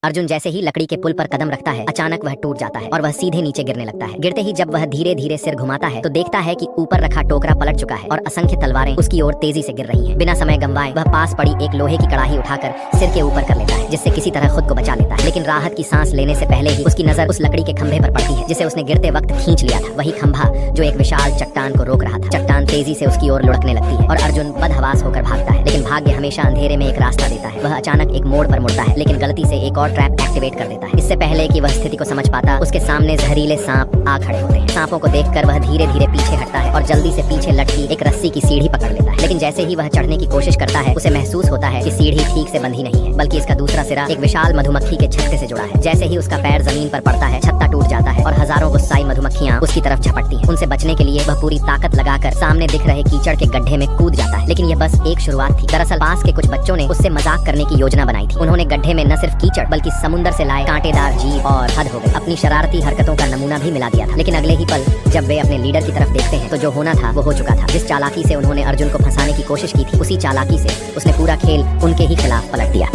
अर्जुन जैसे ही लकड़ी के पुल पर कदम रखता है, अचानक वह टूट जाता है और वह सीधे नीचे गिरने लगता है। गिरते ही जब वह धीरे धीरे सिर घुमाता है तो देखता है कि ऊपर रखा टोकरा पलट चुका है और असंख्य तलवारें उसकी ओर तेजी से गिर रही हैं। बिना समय गंवाए वह पास पड़ी एक लोहे की कड़ाही उठाकर सिर के ऊपर कर लेता है, जिससे किसी तरह खुद को बचा लेता है। लेकिन राहत की सांस लेने से पहले ही उसकी नजर उस लकड़ी के खंभे पर पड़ती है, जिसे उसने गिरते वक्त खींच लिया था। वही खंभा जो एक विशाल चट्टान को रोक रहा था। चट्टान तेजी से उसकी ओर लुढ़कने लगती है और अर्जुन बदहवास होकर भागता है, लेकिन भाग्य हमेशा अंधेरे में एक रास्ता देता है। वह अचानक एक मोड़ पर मुड़ता है, लेकिन गलती से एक और ट्रैप एक्टिवेट कर देता है। इससे पहले कि वह स्थिति को समझ पाता, उसके सामने जहरीले सांप आ खड़े होते हैं। सांपों को देखकर वह धीरे धीरे पीछे हटता है और जल्दी से पीछे लटकी एक रस्सी की सीढ़ी पकड़ लेता है। लेकिन जैसे ही वह चढ़ने की कोशिश करता है, उसे महसूस होता है कि सीढ़ी ठीक से बंधी नहीं है, बल्कि इसका दूसरा सिरा एक विशाल मधुमक्खी के छत्ते से जुड़ा है। जैसे ही उसका पैर जमीन पर पड़ता है, छत्ता टूट जाता है और हजारों गुस्साई मधुमक्खियां उसकी तरफ झपटती हैं। उनसे बचने के लिए वह पूरी ताकत लगाकर सामने दिख रहे कीचड़ के गड्ढे में कूद जाता है। लेकिन यह बस एक शुरुआत थी। दरअसल पास के कुछ बच्चों ने उससे मजाक करने की योजना बनाई थी। उन्होंने गड्ढे में न सिर्फ कीचड़ बल्कि समुद्र से लाए कांटेदार जीव और हद हो गई अपनी शरारती हरकतों का नमूना भी मिला दिया था। लेकिन अगले ही पल जब वे अपने लीडर की तरफ देखते हैं तो जो होना था वो हो चुका था। जिस चालाकी से उन्होंने अर्जुन को फंसाने की कोशिश की थी, उसी चालाकी से उसने पूरा खेल उनके ही खिलाफ पलट दिया।